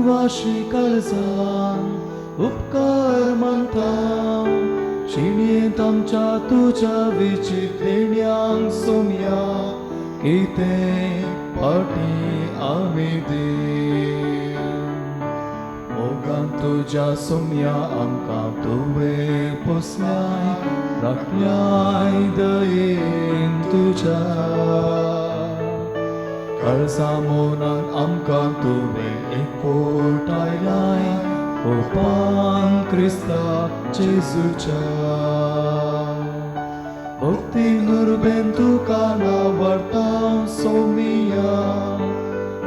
पिंगवाशी काळजान उपकार मानता शिणयेंत आमच्या तुझ्या विचित देण्यांक सोमया कितें फाटी आमी देव मोगान तुझ्या सोमया आमकां तुवें पोसल्याय राखल्याय दयेन तुझ्या काळजा मोनान आमकां तुवें एकवटायलाय ओपान क्रिस्ता जेजूच्या भक्तीन उर्बेन तुका नावाडटा सोमिया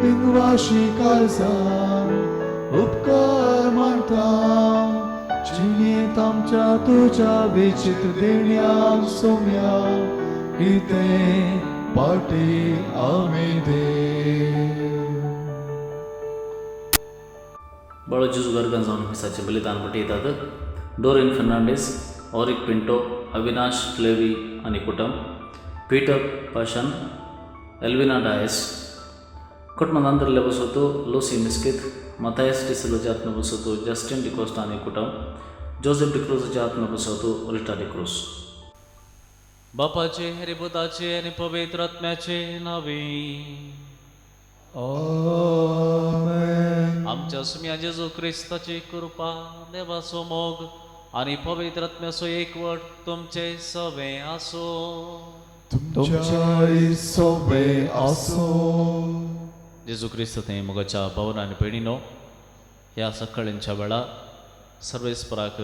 पिंगवाशी काळजान उपकार मानता जिणेंत आमच्या तुझ्या विचित्र देण्यांक सोम्या कितें पाटी आमी देव बाळो जेजू घरकान जावन मिसाचें बलिदान पटी येतात डोरेन फर्नांडीस ऑरिक पिंटो अविनाश क्लेवी आनी कुटुंब पीटर पाशन एल्विना डायस कुटुंबांतर्ले बसवतो लोसी मिस्कित मतायस डिसिलोचे आत्म बसवतो जस्टिन डिकोस्टा आनी कुटुंब जोसेफ डिक्रूजचे आत्म बसवतो रिटा डिक्रूज बापाचे हरिपुताचे आणि पवित्र आत्म्याचे नावे आमेन आमच्या सुम्या जेजू क्रिस्ताची कृपा देवाचो मोग आणि पवित्र आत्म्याचो एकवट तुमचे सवे आसो तुमच्या सोबे आसो जेजू क्रिस्त थंय मोगाच्या भावना आनी भयणीनो ह्या सकाळींच्या वेळा सर्वेस्पराक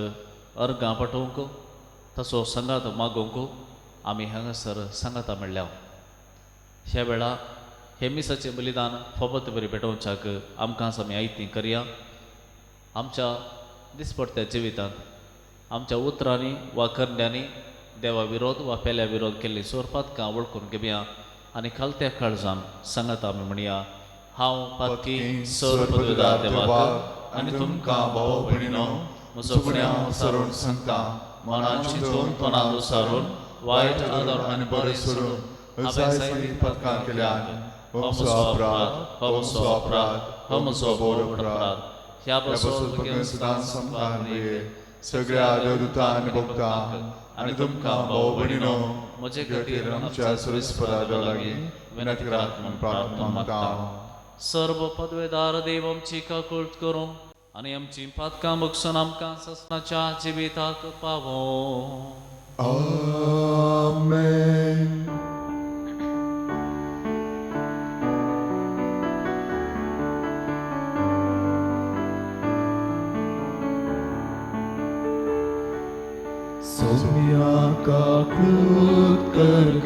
अर्गां पाठोवंक तसो संगात मागोवंक आमी हांगासर सांगाता मेळ्ळ्या ह्या वेळा हे मिसाचें बलिदान फबत बरी पेटोवच्याक आमकां आमी आयती करया आमच्या दिसपट्ट्या जिवितांत आमच्या उतरांनी वा करण्यांनी देवा विरोध वा पेल्या विरोध केल्ली सोरपातकां वळखून घेवया आनी खालत्या काळजान सांगात आमी म्हणया हांव पातकी सर पदवीदार देवाक आनी तुमकां भाव भयणीनो म्हजो फुड्यां सारून सांगता मनाची दोन तोंडां उसारून वायट आदर आनी बरें सोडून हांवें सायली पदकां केल्यात हो म्हजो अपराध हो म्हजो अपराध हो म्हजो बोड अपराध ह्या पासून सदांच संपार सगळ्या देवदूतां आनी भक्तांक आनी तुमकां भाव भयणीनो म्हजे खातीर आमच्या सर्वेस्परा लागीं विनंती करात म्हूण प्रार्थना मागता सर्व पदवेदार देव आमची काकूळट करूं आनी आमची पातकां मुगसून आमकां ससनाच्या जिविताक पावो आमेन सोम्या काकूळट कर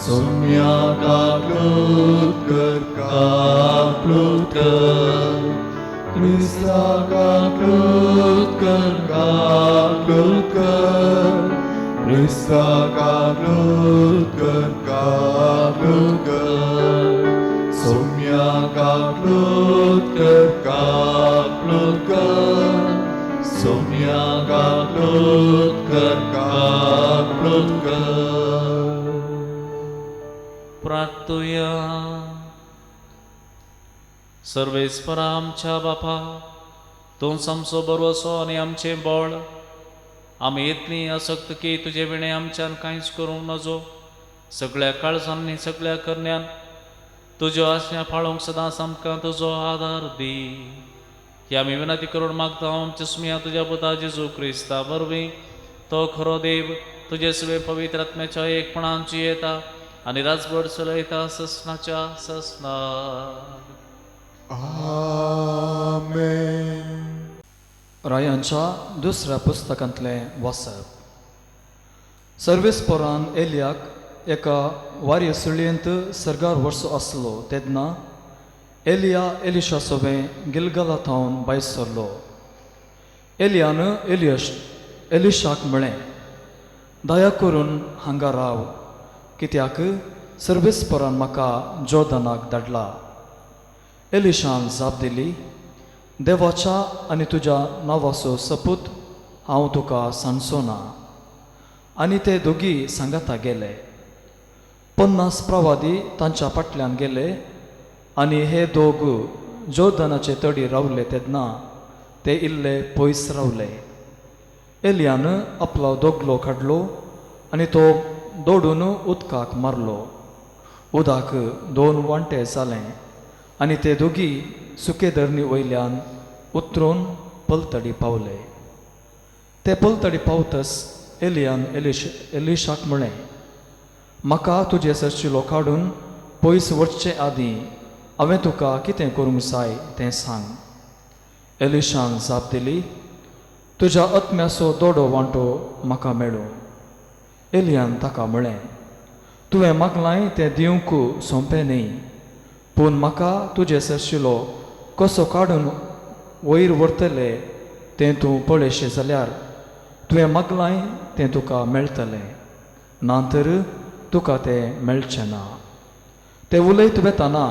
सोम्या काकूळट कर क्रिस्ता काकूळट कर क्रिस्ता काकूळट कर सोम्या काकूळट कर सोम्या काकूळट कर प्रार्थुया सर्वेस्परा आमच्या बापा तूं आमचो बरोसो आनी आमचें बळ आमी इतली आसक्त की तुजे विणे आमच्यान कांयच करूंक नजो सगळ्या काळजांनी सगळ्या करण्यान तुज्यो आशा पाळोवंक सदांच आमकां तुजो आदार दी ही आमी विनंती करून मागता आमच्या सुम्या तुज्या पुता जेजू क्रिस्ता वरवीं तो खरो देव तुजे सगळे पवित्र आत्म्याच्या एकपणान जियेता आनी राजभर चलयता ससनाच्या ससनार आमेन रायांच्या दुसऱ्या पुस्तकांतले वाचप सर्वेस्परान एलियाक एका वार्य सुळयेंत सरगार वर्सो आसलो तेन्ना एलिया एलिशा सोबे गिलगला थावन भायर सरलो एलियान एलिशाक म्हळें दया करून हांगा राव कित्याक सर्वेस्परान म्हाका जोर्दानाक धाडला एलिशान जाप दिली देवाच्या आनी तुज्या नांवाचो सपूत हांव तुका सांगचो ना आनी ते दोगी सांगाता गेले 50 प्रवादी तांच्या फाटल्यान गेले आनी हे दोग जोर्दानाचे तडी रावले तेन्ना ते इल्ले पयस रावले. एलियान आपलो दोगलो काडलो आनी तो दोडून उदकाक मारलो. उदक 2 वांटे जालें आनी ते दोगी सुके धरणी वयल्यान उतरून पलतडी पावले. ते पलतडी पावतच एलियान एलिशाक म्हळें, म्हाका तुजे सरचिलो काडून पयस वचचे आदीं हांवें तुका कितें करूंक जाय तें सांग. एलिशान जाप दिली, तुज्या आत्म्याचो दोडो वांटो म्हाका मेळो. एलियान ताका म्हळें, तुवें मागलांय तें दिवंक सोंपें न्ही, पूण म्हाका तुजे सरशिलो कसो काडून वयर व्हरतले तें तूं पळयशें जाल्यार तुवें मागलांय तें तुका मेळटलें, नातर तुका तें मेळचें ना. ते उलयत वेताना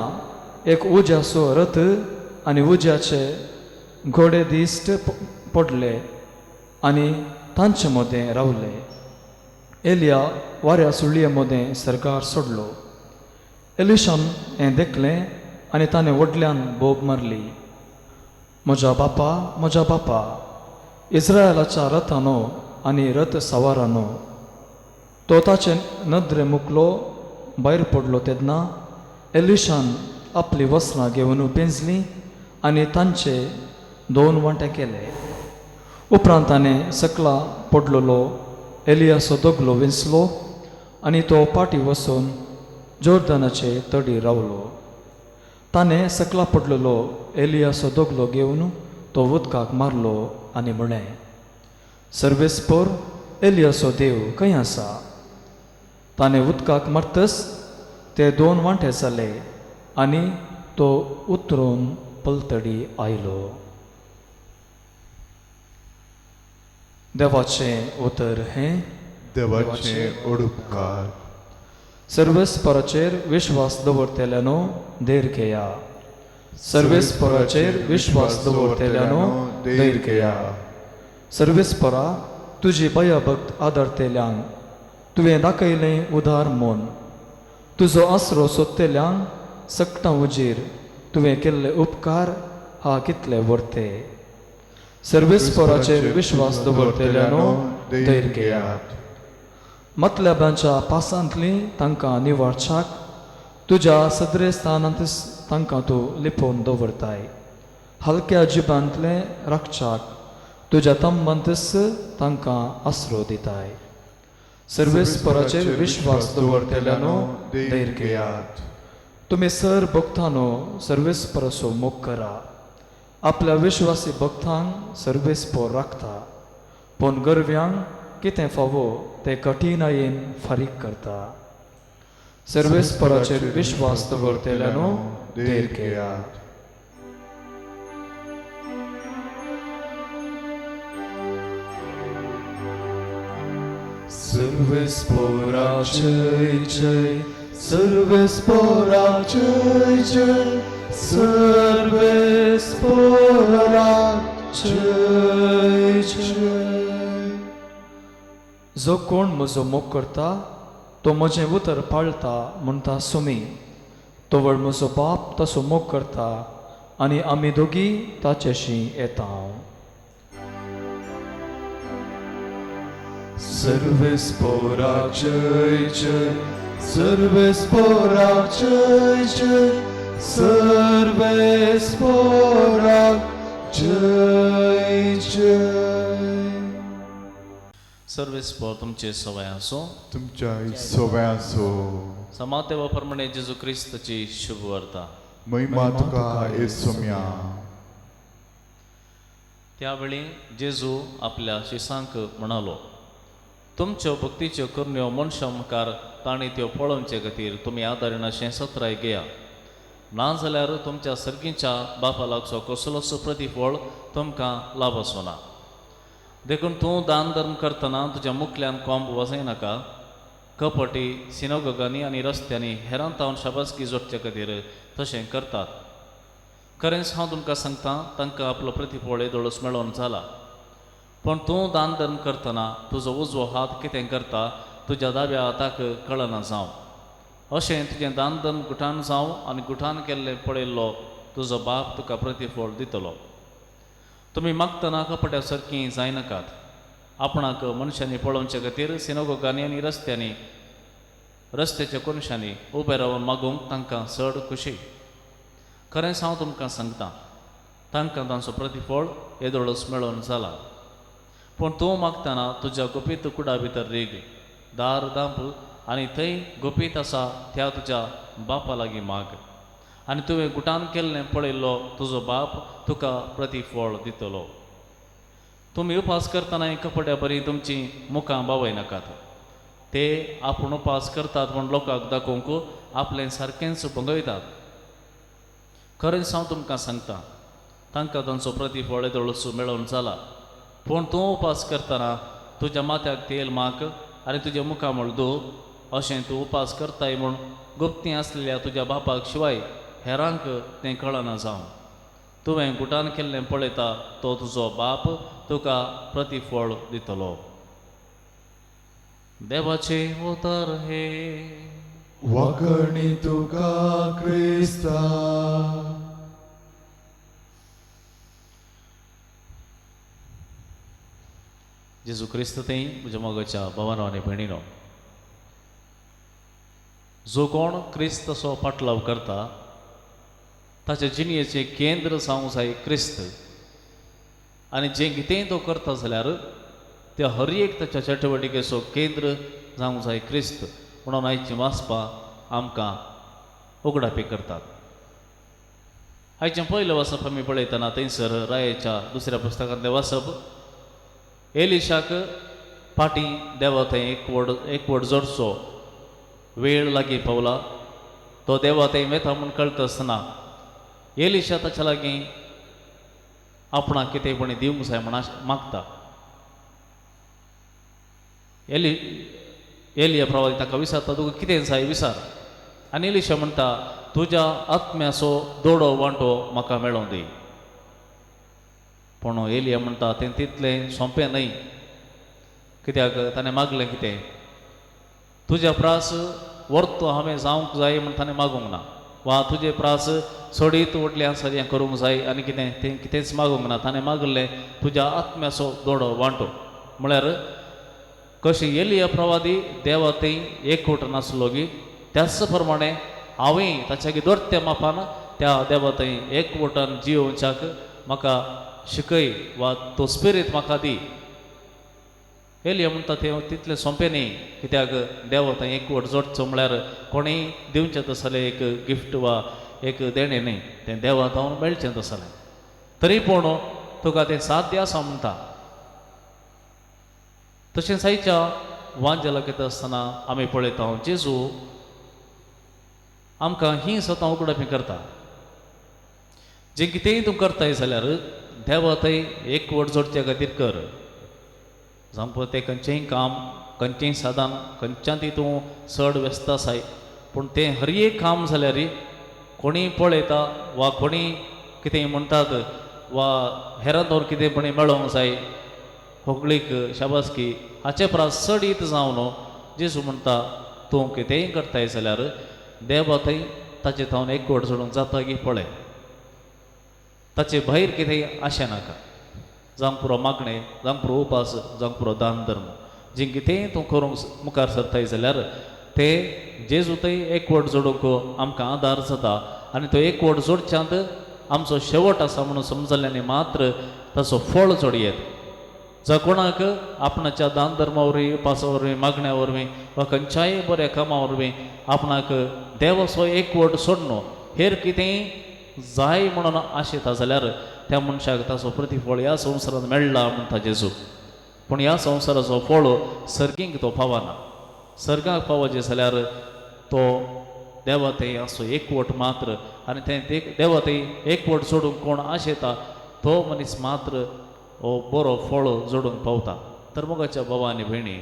एक उज्याचो रथ आनी उज्याचे घोडे दिश्ट पडले आनी तांचे मदें रावले. एलिया वाऱ्या सुळये मदें सरकार सोडलो. एलिशान हें देखलें आनी ताणें व्हडल्यान बोब मारली, म्हज्या बापा, इस्रायलाच्या रथानो आनी रथ सवारानो. तो ताचे नदरे मुकलो भायर पडलो तेन्ना एलिशान आपली वस्त्रां घेवन पेंजलीं आनी तांचे 2 वांटे केले. उपरांत ताणें सकला पडलेलो एलियाचो दोगलो विंचलो आनी तो पाटी वचून जोर्दानाचे तडी रावलो. ताणें सकला पडलेलो एलियाचो दोगलो घेवन तो उदकाक मारलो आनी म्हळें, सर्वेस्पर एलियाचो देव खंय आसा. ताणें उदकाक मारतच ते 2 वांटे जाले आनी तो उतरून पलतडी आयलो. देवाचें उतर हें, देवाचे उडुपकार. सर्वेस्पराचेर विश्वास दवरतेल्यानो धैर्य घेया. सर्वेस्पराचेर विश्वास दवरतेल्यानो धैर्य घेया. सर्वेस्परा तुजी भयभक्त आदारतेल्यांक तुवें दाखयलें उदार मोन. तुजो आसरो सोदतेल्यांक सक्तां उजीर तुवें केल्ले उपकार हा कितले व्हरते. सर्वेस्पराचेर विश्वास दवरतेल्यानो धैर्य घेयात. मतलब्यांच्या पासांतली तांकां निवारच्याक तुज्या सदरेस्थानांत तांकां तूं लिपोवन दवरताय. हलक्या जिबांतले राखच्याक तुज्या तंबांतच तांकां आसरो दिताय. सर्वेस्पराचेर विश्वास दवरतेल्यानो धैर्य घेयात. तुमी सर भक्तांनो सर्वेस्पराचो मोग करा. आपल्या विश्वासी भक्तांक सर्वेस्पर राखता, पूण गर्व्यांक कितें फावो ते कठिनायेन फारीक करता. सर्वेस्पराचेर विश्वास दवरतेल्यानो धैर्य घेयात. सर्वेस्परा जय जय, सर्वेस्परा जय जय, सर्वेस्परा जय जय. जो कोण म्हजो मोग करता तो म्हजें उतर पाळटा म्हणटा सुमी. तो व्हड म्हजो बाप तसो मोग करता आनी आमी दोगी ताचेशी येता. सर्वेस्परा जय जय, सर्वेस्परा जय जय, सर्वेस्परा जय जय. सर्वेस्पर तुमचे सवय असो. तुमच्या सगळ्यांचो समातेवाप्रमाणे जेजू क्रिस्ताची शुभ वार्ता. महिमा तुका येसुम्या. त्यावेळी जेजू आपल्या शिसांक म्हणालो, तुमच्यो भक्तीच्यो करण्यो मनशां मुखार तांणी त्यो पळोवचे खातीर तुमी आदारीणाचें सत्राय घेया. नाजाल्यार तुमच्या सर्गीच्या बापा लागचो कसलोच प्रतिफळ तुमकां लाभसो ना. देखून तूं दान धर्म करतना तुज्या मुखल्यान कोंब वजयनाका. कपटी सिनोगोगांनी आनी रस्त्यांनी हेरां तावन शाबासकी जोडचे खातीर तशें करतात. खरेंच हांव तुमकां सांगता, तांकां आपलो प्रतिफळ येदोळस मेळोन जाला. पण तूं दान धर्म करतना तुजो उजवो हात कितें करता तुज्या दाव्या हाताक कळना जावं. अशें तुजें दान धर्म गुठान जावं आनी गुठान केल्लें पळयल्लो तुजो बाप तुका प्रतिफळ दितलो. तुमी मागतना कपट्या सारकीं जायनाकात, आपणाक मनशांनी पळोवचे खातीर सिनोगोगांनी आनी रस्त्याच्या कोनशांनी उबे रावन मागूंक तांकां चड खुशी. खरेंच हांव तुमकां सांगतां, तांकां तांचो प्रतिफळ येदोळस मेळोन जाला. पूण तूं मागतना तुज्या गुपीत कुडा भितर रीग, दार दांप आनी थंय गुपीत आसा त्या तुज्या बापा लागीं माग, आनी तुवें गुटान केल्लें पळयल्लो तुजो बाप तुका प्रतिफळ दितलो. तुमी उपास करतना कपड्या बरी तुमची मुखां बावयनाकात. ते आपूण उपास करतात म्हूण लोकांक दाखोवंक आपलें सारकेंच भोंगयतात. खरेंच हांव तुमकां सांगतां, तांकां तांचो प्रतिफळ येदोळसो मेळोन जाला. पूण तूं उपास करतना तुज्या माथ्याक तेल माग आनी तुज्या मुखामळ धू, अशें तूं उपास करताय म्हूण गुप्ती आसलेल्या तुज्या बापाक शिवाय हेरांक तें कळना जावं. तुवें गुटान केल्लें पळयता तो तुजो बाप तुका प्रतिफळ दितलो. देवाचे उतर हे. वखणी तुका क्रिस्ता. जेजू क्रिस्त तें म्हज्या मोगाच्या भावानो आनी भयणीनो, जो कोण क्रिस्त असो पाटलाव करता ताच्या जिणयेचें केंद्र जावंक जाय क्रिस्त. आनी जें कितेंय तो करता जाल्यार त्या हर एक ताच्या चटवटिकेचो केंद्र जावंक जाय क्रिस्त म्हणून आयचीं वाचपां आमकां उगडापी करतात. आयचें पयलें वाचप आमी पळयतना थंयसर रायाच्या दुसऱ्या पुस्तकांतलें वाचप. एलिशाक फाटीं देवा थंय एक व्हड जोडचो वेळ लागीं पावला. तो देवा थंय वेता म्हूण कळटा आसतना एलिशा ताच्या लागीं आपणाक कितें पण दिवंक जाय म्हण मागता. एलिया प्रवादी ताका विचारता, तुका कितें जाय विचार. आनी एलिशा म्हणटा, तुज्या आत्म्याचो दोडो वांटो म्हाका मेळों दी. पूण एलिया म्हणटा तें तितलें सोंपें न्हय, कित्याक ताणें मागलें कितें, तुज्या प्रास वर्तो हांवें जावंक जाय म्हण ताणें मागूंक ना, वा तुजे प्रास सोडीत वटल्यान सगळें करूंक जाय आनी कितें तें कितेंच मागूंक ना. ताणें मागलें तुज्या आत्म्याचो दोडो वांटो. म्हळ्यार कशी एलिया प्रवादी देवा थंय एकवट नासलो गी, त्याच प्रमाणे हांवें ताच्या दोरत्या मापान त्या देवा थंय एकवटान जियोवच्याक म्हाका शिकय, वा तो स्पिरीट म्हाका दी. एलिया म्हणटा तें तितलें सोंपें न्ही, कित्याक देवा थंय एकवट जोडचो म्हळ्यार कोणीय दिवचें तसलें एक गिफ्ट वा एक देणें न्ही, तें देवा जावन मेळचें तसलें. तरी पूण तुका तें साध्य आसा म्हणटा. तशेंच आयच्या वांजेला कितें आसतना आमी पळयता जेजू आमकां ही सतां उगडापी करता. जें कितेंय तूं करताय जाल्यार देवा थंय एकवट जोडचे खातीर कर. जावं तें खंयचेंय काम, खंयचेंय साधन, खंयच्यान तूं चड व्यस्त आसाय, पूण तें हर एक काम जाल्यार कोणीय पळयता वा कोणीय कितेंय म्हणटात वा हेरां दोर कितें पण मेळोंक जाय, होगळीक शाबासकी हाचे परस चड ईत जावन जेजू म्हणटा तूं कितेंय करताय जाल्यार देवा थंय ताचे थावन एकवट जोडूंक जाता की पळय. ताचे भायर कितेंय आशा नाका. जावं पुरो मागणें, जावं पुरो उपास, जावं पुरो दान धर्म, जें कितेंय तूं करूंक मुखार सरताय जाल्यार तें जेजू थंय एकवट जोडूंक आमकां आदार जाता. आनी तो एकवट जोडच्यांत आमचो शेवट आसा म्हणून समजल्ल्यानी मात्र ताचो फळ जोडयेत. जो कोणाक आपणाच्या दान धर्मा वरवीं, उपासा वरवीं, मागण्या वरवीं वा खंयच्याय बऱ्या कामा वरवीं आपणाक देवाचो एकवट सोडनो हेर कितेंय जाय म्हणून आशेता जाल्यार त्या मनशाक ताचो प्रतिफळ ह्या संवसारांत मेळ्ळा म्हणटा जेजू. पूण ह्या संवसाराचो फळ सर्गीक तो पावना. सर्गाक पावचे जाल्यार तो देवा थंय असो एकवट मात्र, आनी तें देवा थंय एकवट जोडूंक कोण आशेता तो मनीस मात्र हो बरो फळ जोडूंक पावता. तर मोगाच्या भावा आनी भयणी,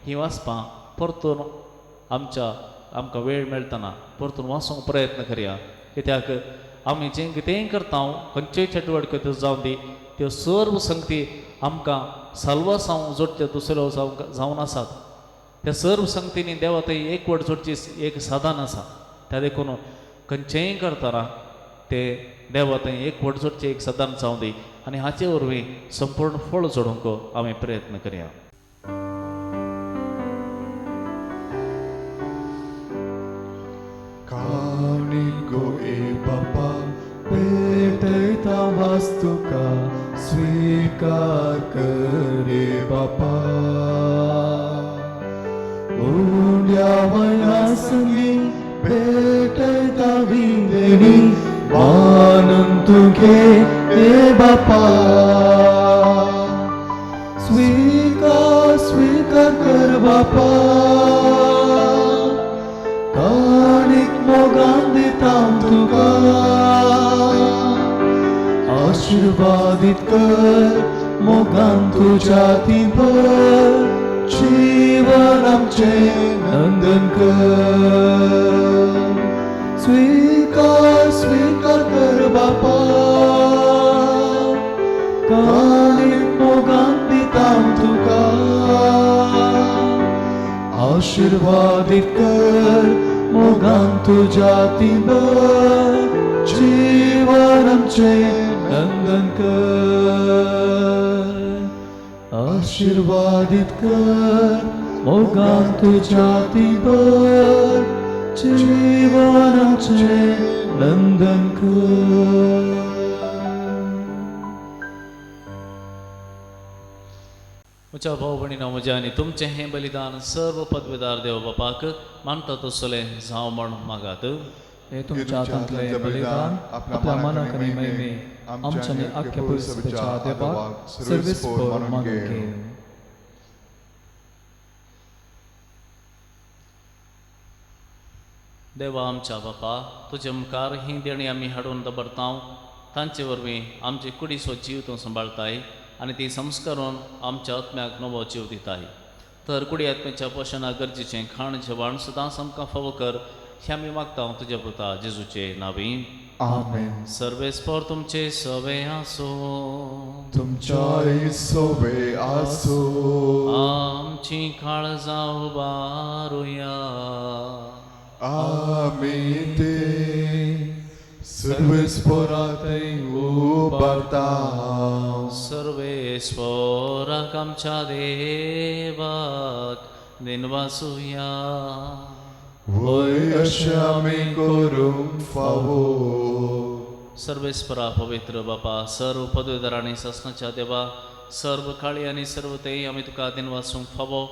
ही वाचपां परतून आमकां वेळ मेळटना परतून वाचूंक प्रयत्न करया. कित्याक आमी जें कितेंय करता, खंयच्योय चटवटक्यो जावं दी, त्यो सर्व संगती आमकां साल्वासांव जोडच्यो दुसऱ्यो जावन आसात. त्या सर्व संगतींनी देवा थंय एकवट जोडची एक साधन आसा त्या देखून खंयचेंय करतना ते देवा थंय एकवट जोडचें एक साधन जावं दी आनी हाचे वरवीं संपूर्ण फळ जोडूंक आमी प्रयत्न करया. Kauniku e Bapa, भेटता वस्तु का स्वीकार करे बापा. उड्या वयासंगी भेटता विंदेनी मानून तुगे ए बापा. स्वीकार कर बापा. काणिक मोगान दिता तुका. आशीर्वादित कर मोगान तुझ्या भर. जीवन आमचे नंदन कर. स्वीकार कर बापा. काणिक मोगान दिता तुका. आशीर्वादित कर मोगान तुझ्या भर. जीवन आमचे नंदन कर. आशीर्वादित कर मोगान तुझ्या भर. जीवन आमचे नंदन कर. म्हज्या भाव भयणीनो म्हज्या आनी तुमचें हें बलिदान सर्व पदवीदार देव बापाक मानता तसलें जावं म्हण मागात. हे तुमच्या हातांतले बलिदान आपल्या मनाक आनी महिमे आमच्या आनी आख्या परिसराच्या देवाक सर्वेस्पर मानून घे. देवा आमच्या बापा तुजे मुखार ही देणी आमी हाडून दवरतां. तांचे वरवीं आमची कुडीचो जीव तूं सांबाळताय आनी ती संस्कारून आमच्या आत्म्याक नवो जीव दिताय. तर कुडी आत्म्याच्या पोशणाक गरजेचें खाण जेवण सदांच आमकां फावो कर हें आमी मागता तुज्या पुता जेजूचे नांवी. आमेन. सर्वेस्पर तुमचे सवे आसो. तुमच्या सोबे आसो. आमची काळजां उबारुया. आमी ते सर्वेस्परातय उबारता. सर्वेस्पराक आमच्या देवाक दिनवासुया. वय अशें आमी करूंक फावो. सर्वेस्परा पवित्र बापा सर्व पदवीदारांनी ससनाच्या देवा सर्व काळी आनी सर्व ते आमी तुका दिनवासूंक फावो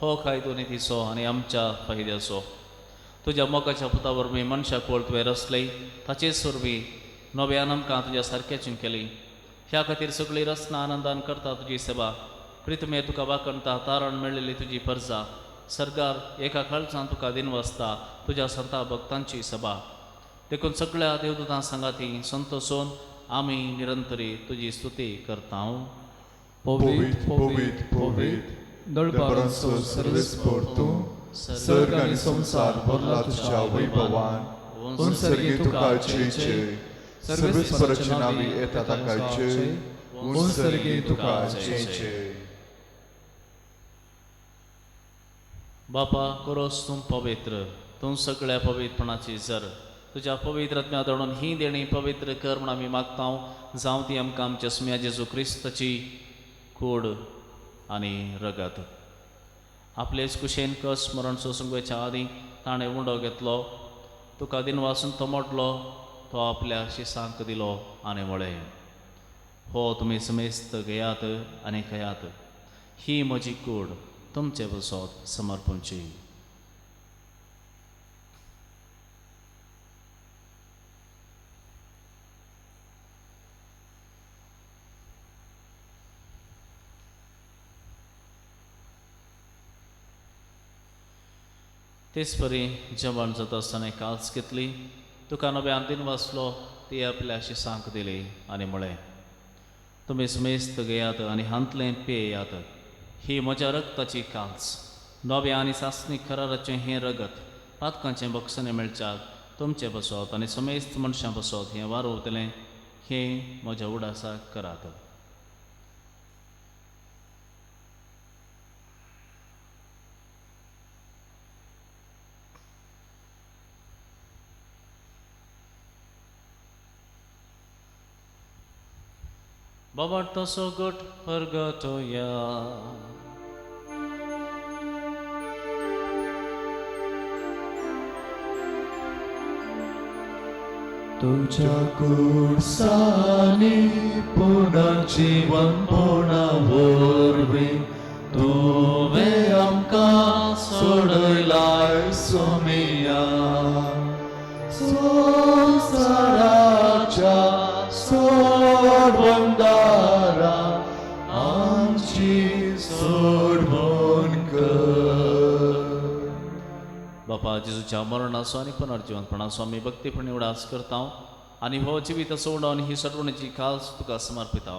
हो कायदो नितीचो आनी आमच्या फायद्याचो. तुज्या मोगाच्या पुता वरवीं मनशाक वळ तुवें रचलय ताचेच वरवीं नव्यान आमकां तुज्या सारक्याची केली. ह्या खातीर सगळी रचना आनंदान करता तुजी सेवा. प्रितमे तुका वाकणता तारण मेळिल्ली तुजी परजा. सरकार एका काळजान तुका दिनवासता तुज्या संता भक्तांची सभा. देखून सगळ्या देवदूतां सांगाती संतोषोन आमी निरंतरी तुजी स्तुती करता. पवित्र पवित्र पवित्र दळपारांचो सर्वेस्पर तूं. सर्ग आनी संसार भरला तुझ्या वैभवान. उंसर्गी तुका जय जय. सर्वेस्पराची नावी येता ताका जय. उंसर्गी तुका जय जय. बापा करोस तूं पवित्र. तूं सगळ्या पवित्रपणाची जर तुज्या पवित्र आत्म्या दडून ही देणी पवित्र कर म्हूण आमी मागता. जावं ती आमकां आमच्या सुम्या जेजू क्रिस्ताची कूड आनी रगत. आपलेच कुशेन कस स्मरण सोसूंक आदीं ताणें उंडो घेतलो. तुका दिनवासून तो मोडलो. तो आपल्या शिसांक दिलो आनी म्हळें हो तुमी समेस्त घेयात आनी खयात. ही म्हजी कूड तुमचे बसत समर्पणची. तेच परी जेवण जाता आसतना काल्स घेतली. तुका नव्यान दिन वाचलो ती आपल्या शिसांक दिली आनी म्हळें तुमी समेस्त घेयात आनी हांतलें पेयात. ही म्हज्या रगताची काल्स नव्या आनी सासणी कराराचें हें रगत पातकांचें बक्षणें मेळच्याक तुमचें बसत आनी समेस्त मनशां बसत हें वारोवतलें हें म्हज्या उडासाक करात. बाबाट तसो गोट परगटोया तुझ्या कुर्सानी पुनर्जीवन पोरणावरवी तुवें आमकां सोडयलाय सोमिया संसाराच्या सोडवंदारा आमची सोडवण कर. बापा जेजूच्या मरणाचो आनी पुनर्जीवनपणाचो आमी भक्तीपणी उडास करता आनी हो जिवीत सोडून ही सटवणेची कास तुका समर्पिता.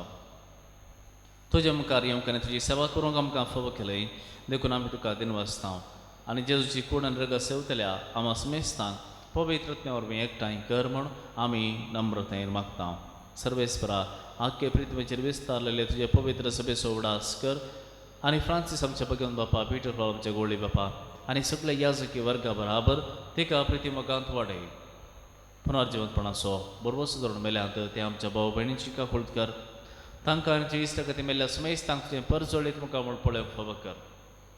तुजे मुखार येवंक आनी तुजी सेवा करूंक आमकां फावो केलय देखून आमी तुका दिनवासता आनी जेजूची कूड आनी रगत सेवतल्या आमा समेस्तांक पवित्रत्या वरवीं एकठांय कर म्हूण आमी नम्रतायेन मागता. सर्वेस्परा आख्खे पृथ्वीचेर विस्तारलेले तुजे पवित्र सभेचो उडास कर आनी फ्रांसीस आमचे भगवन बापा पिटर पाव आमचे गोळी बापा आनी सगळे याजकी वर्गा बराबर तिका प्रितीमोगांत वाडय. पुनर्जीवनपणाचो बरोबर धरून मेल्यांत ते आमच्या भाव भयणींची काकुळट कर. तांकां आमचे इश्टगती मेल्ल्या समेस्तांक तुजें परजोळीत मुखार म्हूण पळोवंक फावो कर.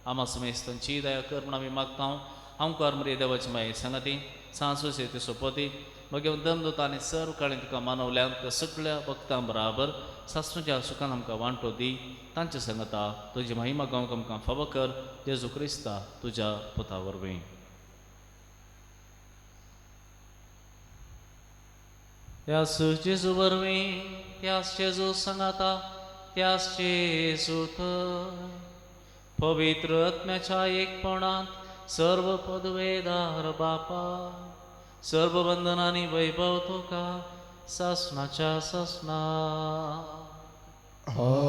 आमा समेस्तांची दया कर म्हूण आमी मागता. आमकां मरे देवाची माये सांगाती सांसो ते सोपती भगवन दमदूत आनी सर्व काळीं तुका मानवल्यान त्या सगळ्या भक्तां बराबर सासणूच्या सुखान आमकां वांटो दी. तांचे सांगता तुजी महिमा गावंक आमकां फावो कर जेजू क्रिस्ता तुज्या पुता वरवीं. त्यास जेजू वरवीं त्यास जेजू सांगाता त्यास जेजू थंय पवित्र आत्म्याच्या एकपणांत सर्व पदवेदार बापा सर्व बंधनांनी वैभव तुका सासणाच्या सासना. आमेन.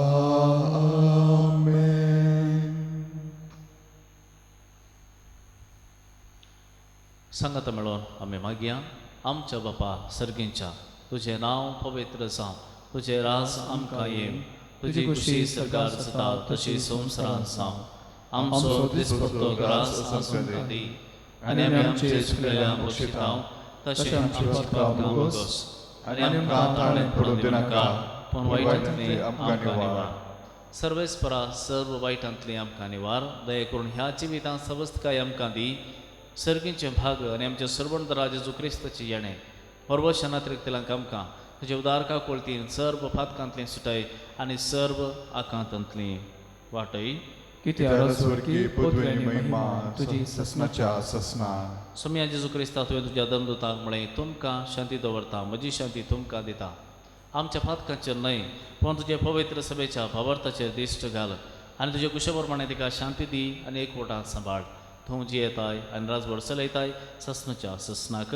सांगाता मेळोन आमी मागया. आमच्या बापा सर्गींच्या तुजें नांव पवित्र जावं तुजें राज आमकां येवं तुजी खुशी सरकार जाता तशी संवसारांत जावं. आमचो दिसपट्टो ग्रास आमकां दी आनी आमी आमचे चुकलेल्यांक बक्षितांव तशें आमची पातकां मागोस आनी आमकां ताळेंत पडूंक दिनाका पूण वायटांतली आमकां निवार. सर्वेस्परा सर्व वायटांतली आमकां निवार. दया करून ह्या जिवितांत सवस्थकाय आमकां दी. सर्गींचे भाग आनी आमचे सर्वंतरा जेजू क्रिस्ताची येणे परवशान अतिरिक्तल्यांक आमकां तुजे उदारका कोळतीन सर्व फातकांतली सुटय आनी सर्व आकांतांतली वाटय. कित्याक स्वर्गीय पदवी आनी महिमा तुजी ससनाच्या ससना. सोम्या जेजू क्रिस्ता तुवें तुज्या दमदूताक म्हळें तुमकां शांती दवरता म्हजी शांती तुमकां दिता. आमच्या फातकांचेर न्हय पूण तुजे पवित्र सभेच्या भावार्थाचेर दिश्ट घाल आनी तुजे कुशे प्रमाणे तिका शांती दी आनी एकवटांत सांबाळ. तूं जियेताय आनी राजभर चलयताय ससनाच्या ससनाक.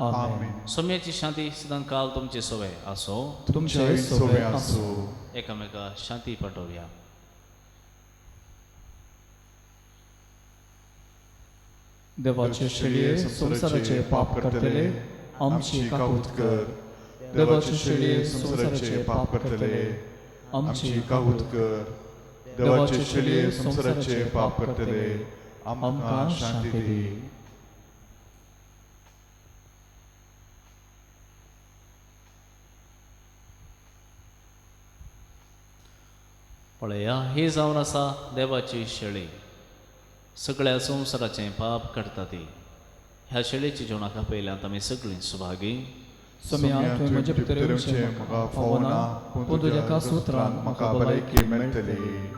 आमेन. सोम्याची शांती सदां काल तुमचे सोवे आसो. तुमचे सोबे आसूं. एकामेका शांती पाठोवया. देवाचे शेळये संसाराचे पाप करतले आमची काकूट कर. देवाचे शेळये संसाराचे पाप करतले आमची काकूट कर. देवाचे शेळये संसाराचे पाप करतले आमकां शांती दी. पळया ही जावन आसा देवाची शेळी सगळ्या संवसाराचें पाप करता ती. ह्या शेळयेची जेवणाक पयल्यांत आमी सगळीं सुभागी. सोम्या तुवें म्हजे भितर येवचें म्हाका फावना पूण तुज्या कासूत्रान म्हाका भलायकी मेळटली.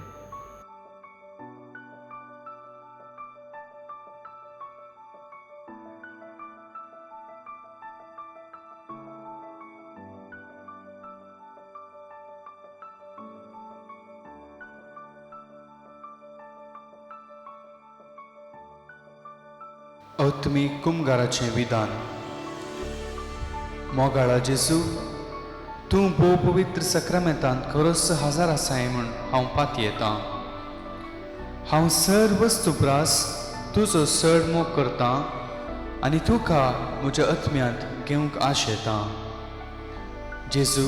अवतमी कुमगाराचें विधान. मोगाळा जेजू तूं भोव पवित्र सक्रामेंतांत खरोच हजार आसाय म्हूण हांव पाती येतां. हांव सर्व वस्तुप्रास तुजो चड मोग करतां आनी तुका म्हज्या आत्म्यांत घेवंक आश येता. जेजू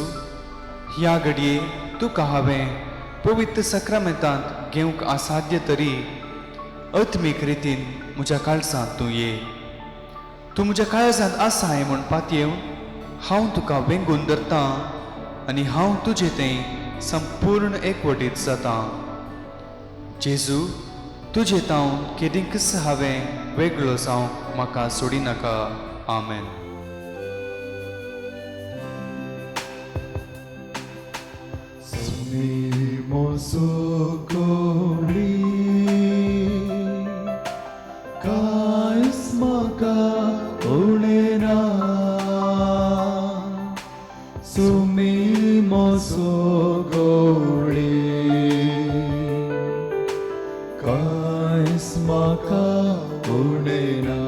ह्या घडये तुका हांवें पवित्र सक्रामेंतांत घेवंक असाध्य तरी आत्मीक रितीन म्हज्या काळजांत तूं ये. तूं म्हज्या काळजांत आसाय म्हूण पातयेवन हांव तुका वेंगून धरतां आनी हांव तुजें तें संपूर्ण एकवटीत जाता जेजू तुजे तावन केदींकच हांवें वेगळो जावंक म्हाका सोडी नाका आमेन Mosoko리 kaismaka ulena sumi mosokori kaismaka ulena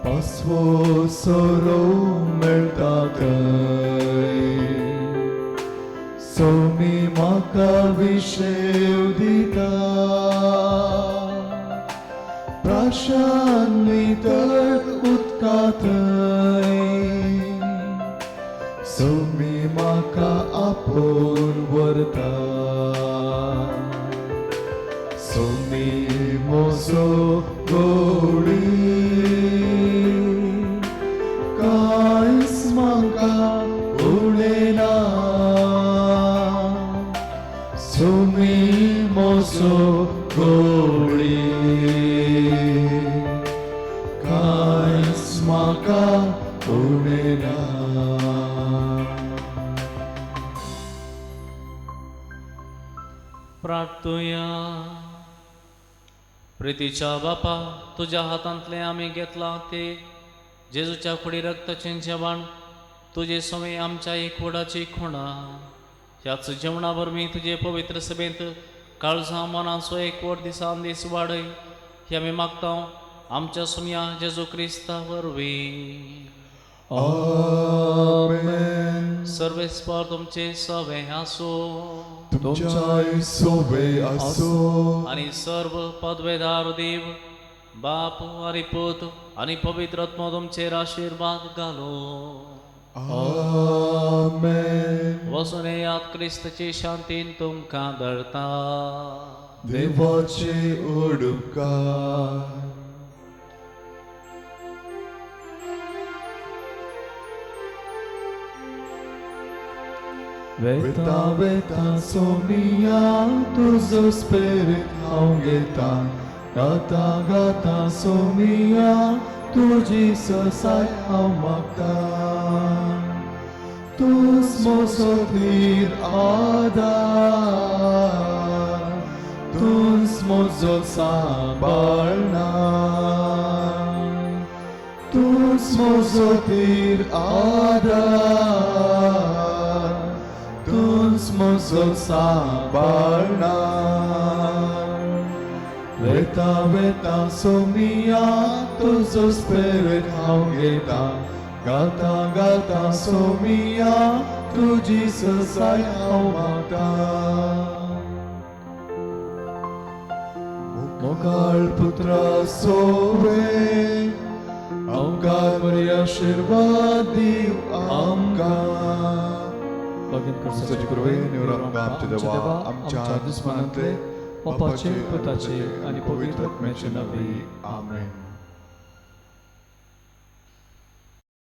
paswo soro meltakai Somi म्हाका विशेव दिता प्राशान भितर उदकांतय सोमी म्हाका आपोवन व्हरता सोमी म्हजो गोडी कांयच म्हाका उरलेना Sumi moso goli kais maka unena प्रार्थूया प्रितीच्या बापा तुझ्या हातांतले आमी घेतला ते जेजूच्या फुडी रक्ताचें जेवण तुजे सवय आमच्या एकवटाची खुणा ह्याच जेवणा वरवीं तुजे पवित्र सभेंत काळजा मनाचो एकवट दिसान दीस वाडय हे आमी मागता आमच्या सुमया जेजू क्रिस्ता वरवीं Amen सर्वेस्पर तुमचे सवे आसो तुमच्या सोबे असो आणि सर्व पदवेदार देव बाप आणि पुत आणि पवित्र आत्मा तुमचेर आशीर्वाद घालो Amen वसून यात क्रिस्तची शांतीन तुमकां धरता देवाचे उडुपकार Veta veta somnia tuzo spirit haun geta Gata gata somnia tu Jesus I haun magta Tus mosotir adar Tus mozol sabarna Tus mosotir adar Tuns mozol sabarna Veta veta somnia tuzo spirit haungeta Gata gata somnia tu Jesus I haumata Mogal putra sove Amgar Maria Shirvadi Amgar तुझी कृपे निवडा आमच्या देवा आमच्या दुश्मनांतले पापाचे पुताचे आणि पवित्र आत्म्याचे नावे आमेन